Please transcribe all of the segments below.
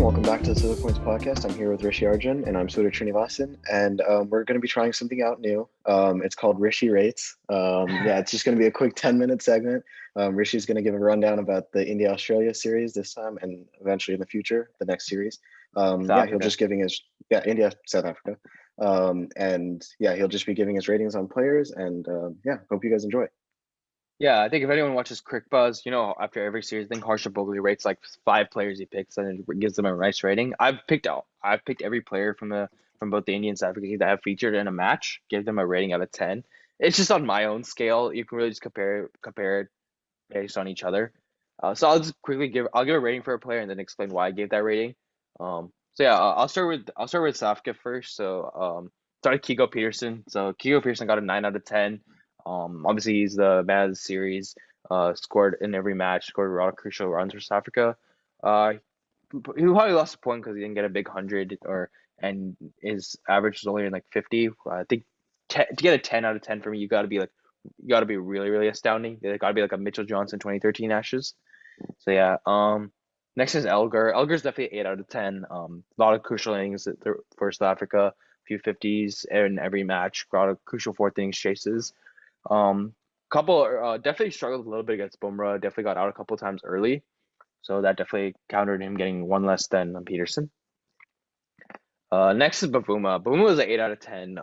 Welcome back to the Silver Points podcast. I'm here with Rishi Arjun and I'm Suraj Srinivasan, and we're going to be trying something out new. It's called Rishi Rates. It's just going to be a quick 10-minute segment. Rishi's going to give a rundown about the India-Australia series this time and eventually in the future, the next series. He'll just giving his, India, South Africa. He'll just be giving his ratings on players and hope you guys enjoy. Yeah, I think if anyone watches Crick Buzz, after every series, I think Harsha Bogli rates like 5 players he picks and it gives them a nice rating. I've picked every player from both the Indian and South African team that have featured in a match, give them a rating out of 10. It's just on my own scale. You can really just compare it based on each other. So I'll just quickly give a rating for a player and then explain why I gave that rating. I'll start with South Africa first. Started Kiko Peterson. So Kiko Peterson got a 9 out of 10. Obviously he's the man of the series. Scored in every match, scored a lot of crucial runs for South Africa. He probably lost a point because he didn't get a big 100 and his average was only in like 50. I think to get a 10 out of 10 for me, you got to be really, really astounding. It got to be like a Mitchell Johnson 2013 Ashes. Next is Elgar. Elgar's definitely 8 out of 10. A lot of crucial innings for South Africa, a few 50s in every match, a lot of crucial fourth innings chases. Definitely struggled a little bit against Bumrah. Definitely got out a couple times early, so that definitely countered him getting one less than Peterson. Next is Bavuma. Bavuma was an 8 out of 10.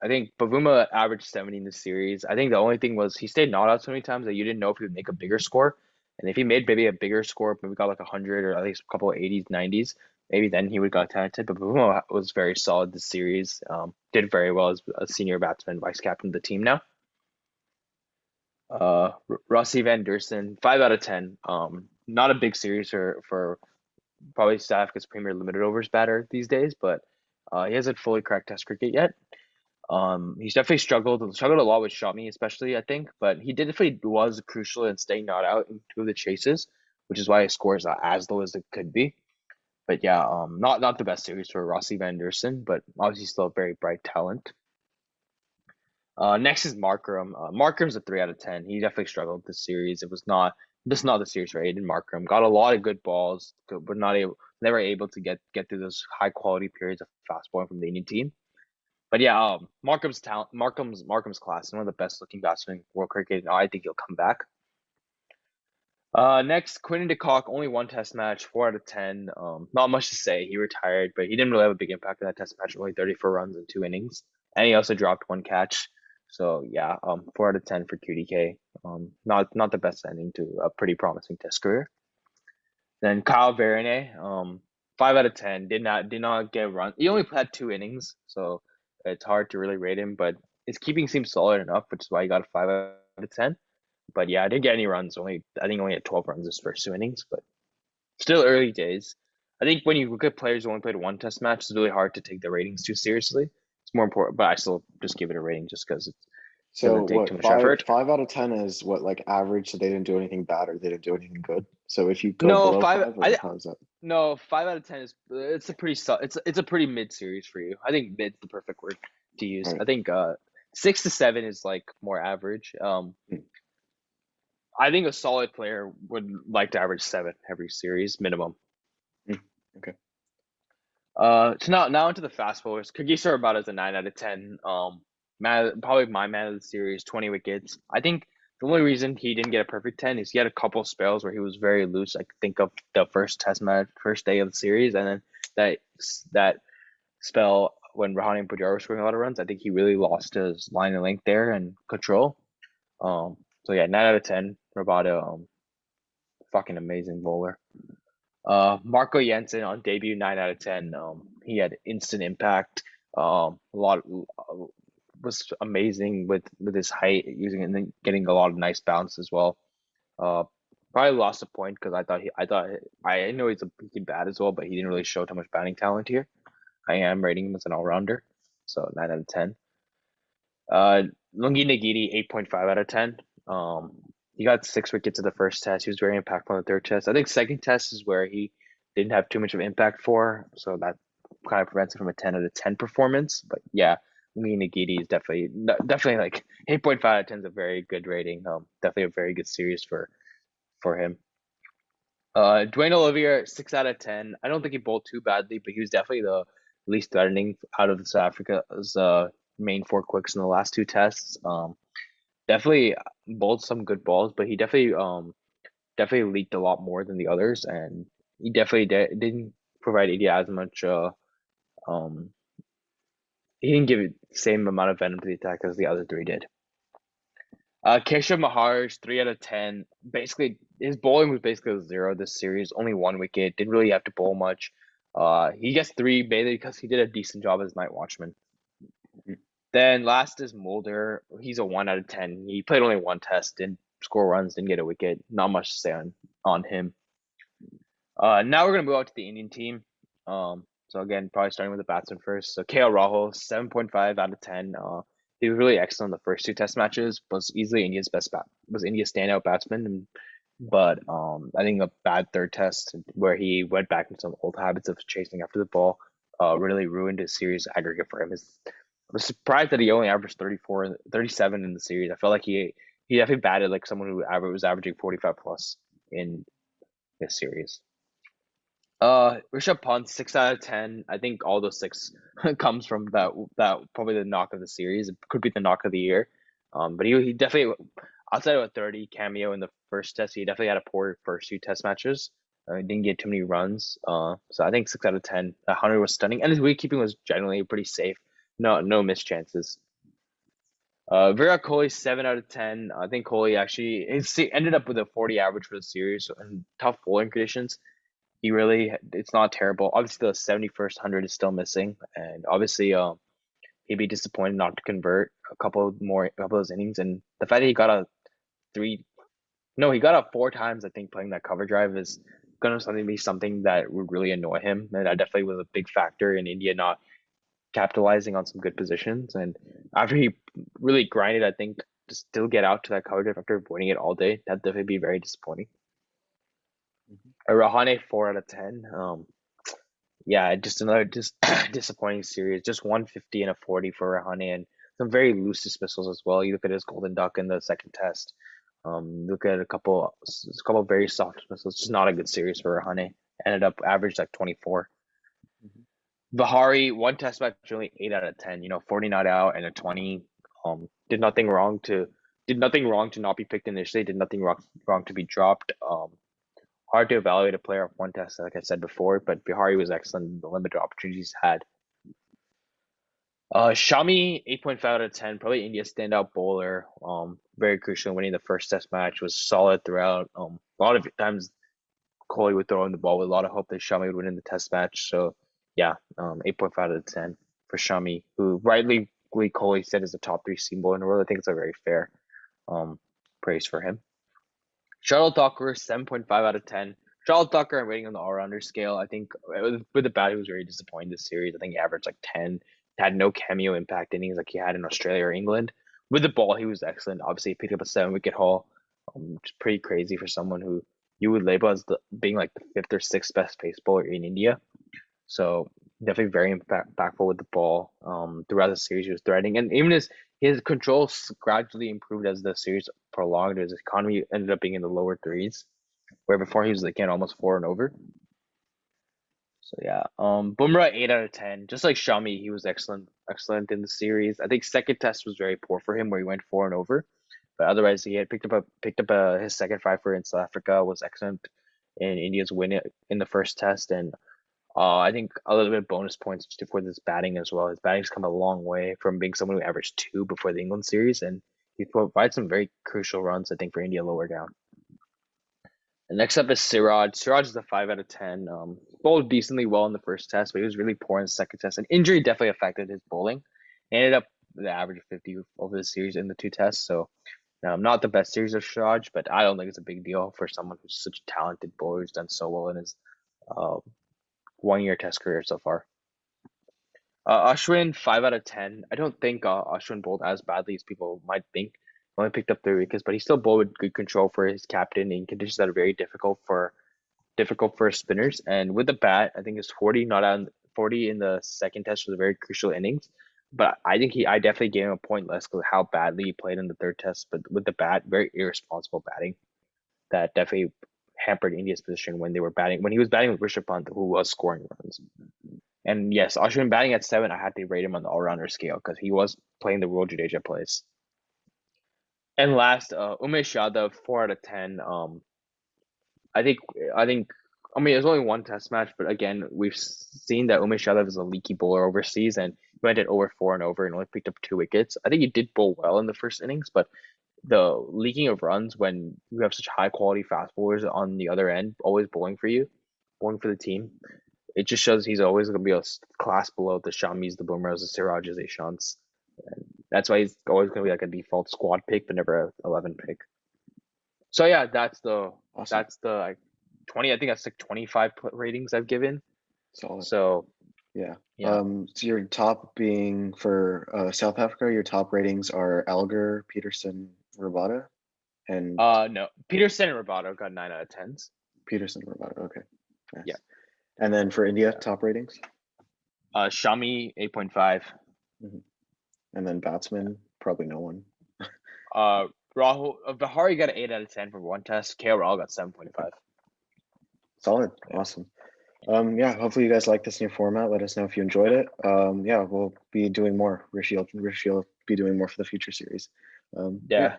I think Bavuma averaged 70 in the series. I think the only thing was he stayed not out so many times that you didn't know if he would make a bigger score. And if he made maybe a bigger score, maybe got like 100 or at least a couple of 80s, 90s, maybe then he would got talented. But Bavuma was very solid this series. Did very well as a senior batsman, vice captain of the team now. Rossi van Dersen, 5 out of 10. Not a big series for probably South Africa's premier limited overs batter these days, but he hasn't fully cracked Test cricket yet. He's definitely struggled a lot with shot me, especially I think, but he definitely was crucial in staying not out in two of the chases, which is why his score is not as low as it could be. But yeah, not the best series for Rossi van Dersen, but obviously still a very bright talent. Next is Markram. Markram's a 3 out of 10. He definitely struggled this series. It was not the series for Aiden Markram. Got a lot of good balls, but never able to get through those high quality periods of fast bowling from the Indian team. But yeah, Markram's class, one of the best looking batsmen in world cricket. I think he'll come back. Next, Quinton de Kock, only one Test match, 4 out of 10. Not much to say. He retired, but he didn't really have a big impact in that Test match. Only 34 runs in 2 innings, and he also dropped one catch. So yeah, 4 out of 10 for QDK. Not the best ending to a pretty promising Test career. Then Kyle Verine, 5 out of 10. Did not get a run. He only had 2 innings, so it's hard to really rate him. But his keeping seems solid enough, which is why he got a 5 out of 10. But yeah, I didn't get any runs. I think only had 12 runs his first 2 innings, but still early days. I think when you look at players who only played one Test match, it's really hard to take the ratings too seriously. It's more important, but I still just give it a rating just because it doesn't take too much effort. 5 out of 10 is what, like average, so they didn't do anything bad or they didn't do anything good? So if you go No, below 5. how is that? No, 5 out of 10 is it's a pretty mid series for you. I think mid's the perfect word to use. Right. I think 6 to 7 is like more average. I think a solid player would like to average 7 every series minimum. Okay. So now into the fast bowlers. Kagiso Rabada is a 9 out of 10. Probably my man of the series, 20 wickets. I think the only reason he didn't get a perfect 10 is he had a couple spells where he was very loose. I think of the first Test match, first day of the series, and then that spell when Rahane and Pujara were scoring a lot of runs. I think he really lost his line of length there and control. So yeah, 9 out of 10. Rabada, fucking amazing bowler. Marco Jensen on debut, 9 out of 10. He had instant impact. Was amazing with his height, using it and then getting a lot of nice bounce as well. Probably lost a point because I know he's bad as well, but he didn't really show too much batting talent here. I am rating him as an all rounder, so 9 out of 10. Lungi Nagidi, 8.5 out of 10. He got 6 wickets in the first Test. He was very impactful in the third Test. I think second Test is where he didn't have too much of impact for, so that kind of prevents it from a 10 out of 10 performance. But yeah, Lungi Nagidi is definitely like 8.5 out of 10 is a very good rating. Definitely a very good series for him. Dwayne Olivier, 6 out of 10. I don't think he bowled too badly, but he was definitely the least threatening out of South Africa's main four quicks in the last two tests. Definitely bowled some good balls, but he definitely leaked a lot more than the others, and he definitely didn't provide India as much. Um, he didn't give it the same amount of venom to the attack as the other three did. Keshav Maharaj, 3 out of 10. Basically, his bowling was basically a zero this series. Only one wicket. Didn't really have to bowl much. He gets three mainly because he did a decent job as night watchman. Then last is Mulder. He's a 1 out of 10. He played only one test, didn't score runs, didn't get a wicket. Not much to say on him. Now we're gonna move on to the Indian team. So again, probably starting with the batsman first. So KL Rahul, 7.5 out of 10. He was really excellent in the first two test matches, was easily was India's standout batsman. But I think a bad third test where he went back into some old habits of chasing after the ball really ruined his series aggregate for him. I was surprised that he only averaged 34, 37 in the series. I felt like he definitely batted like someone who was averaging 45 plus in this series. Rishabh Pant, 6 out of 10. I think all those six comes from that probably the knock of the series. It could be the knock of the year. But he definitely outside of a 30 cameo in the first test, he definitely had a poor first two test matches. He didn't get too many runs. So I think 6 out of 10. 100 was stunning, and his wicketkeeping was generally pretty safe. No missed chances. Virat Kohli, 7 out of 10. I think Kohli actually ended up with a 40 average for the series in tough bowling conditions. It's not terrible. Obviously, the 71st 100 is still missing, and obviously, he'd be disappointed not to convert a couple of those innings. And the fact that he got a three, no, he got a four times, I think, playing that cover drive is gonna be something that would really annoy him. And that definitely was a big factor in India not capitalizing on some good positions. And after he really grinded, I think to still get out to that cover drive after avoiding it all day, that'd definitely be very disappointing. Rahane, 4 out of 10. Yeah, just another disappointing series. Just 150 and a 40 for Rahane, and some very loose dismissals as well. You look at his golden duck in the second test. Look at a couple of very soft dismissals. Just not a good series for Rahane. Ended up averaged like 24. Vihari, one test match, only 8 out of 10. 40 not out and a 20. Did nothing wrong to not be picked initially. Did nothing wrong to be dropped. Hard to evaluate a player off one test, like I said before, but Bihari was excellent in the limited opportunities had. Shami, 8.5 out of 10, probably India's standout bowler. Very crucial in winning the first test match, was solid throughout. A lot of times Kohli would throw in the ball with a lot of hope that Shami would win in the test match. So yeah, 8.5 out of 10 for Shami, who rightly Kohli said is a top three seam bowler in the world. I think it's a very fair praise for him. Shuttle Tucker, 7.5 out of 10. Shuttle Tucker, I'm rating on the all-rounder scale. I think with the bat, he was very disappointing this series. I think he averaged like 10, had no cameo impact innings like he had in Australia or England. With the ball, he was excellent. Obviously, he picked up a 7 wicket haul, which is pretty crazy for someone who you would label as being like the fifth or sixth best pace bowler in India. So definitely very impactful with the ball. Throughout the series, he was threatening, and even his control gradually improved as the series prolonged. His economy ended up being in the lower threes, where before he was again almost four and over. So yeah, Bumrah, 8 out of 10. Just like Shami, he was excellent in the series. I think second test was very poor for him, where he went four and over. But otherwise, he had picked up his second five in South Africa, was excellent in India's win in the first test, and I think a little bit of bonus points just for this batting as well. His batting's come a long way from being someone who averaged two before the England series, and he provides some very crucial runs, I think, for India lower down. And next up is Siraj. Siraj is a 5 out of 10. Bowled decently well in the first test, but he was really poor in the second test. And injury definitely affected his bowling. He ended up with an average of 50 over the series in the two tests. So not the best series of Siraj, but I don't think it's a big deal for someone who's such a talented bowler who's done so well in his 1 year test career so far. Ashwin, 5 out of 10. I don't think Ashwin bowled as badly as people might think. Only picked up 3 wickets, but he still bowled with good control for his captain in conditions that are very difficult for spinners. And with the bat, I think his 40 in the second test was a very crucial innings. But I definitely gave him a point less because of how badly he played in the third test. But with the bat, very irresponsible batting that definitely hampered India's position when he was batting with Rishabh Pant, who was scoring runs. And yes, Ashwin batting at 7, I had to rate him on the all-rounder scale because he was playing the role Jadeja plays. And last, Umesh Yadav, 4 out of 10. I think I mean there's only one test match, but again, we've seen that Umesh Yadav is a leaky bowler overseas, and he went at over 4 and over and only picked up 2 wickets. I think he did bowl well in the first innings, but the leaking of runs when you have such high quality fast bowlers on the other end, always bowling for you, bowling for the team, it just shows he's always going to be a class below the Shamis, the Bumrahs, the Sirajas, the Ishants. And that's why he's always going to be like a default squad pick, but never a 11 pick. So yeah, Awesome. that's the like 20. I think that's like 25 ratings I've given. Solid. So Yeah. yeah. So your top being for South Africa, your top ratings are Alger, Peterson, Rabada, and No, Peterson and Roboto got 9 out of 10s. Peterson, Rabada. Okay. Nice. Yeah. And then for India, Yeah. top ratings? Shami 8.5. And then batsman, probably no one. Rahul Bahari got an 8 out of 10 for one test. KL Rahul got 7.5. Solid. Yeah. Awesome. Yeah, hopefully you guys like this new format. Let us know if you enjoyed it. Yeah, we'll be doing more. Rishi will be doing more for the future series. Yeah.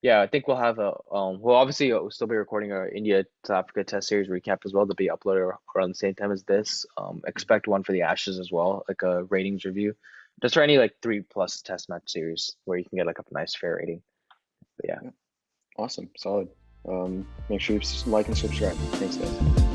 Yeah, I think we'll have we'll obviously still be recording our India South Africa Test Series recap as well to be uploaded around the same time as this. Expect one for the Ashes as well, like a ratings review, just for any like 3+ Test match series where you can get like a nice fair rating. But yeah. Awesome. Solid. Make sure you like and subscribe. Thanks, guys.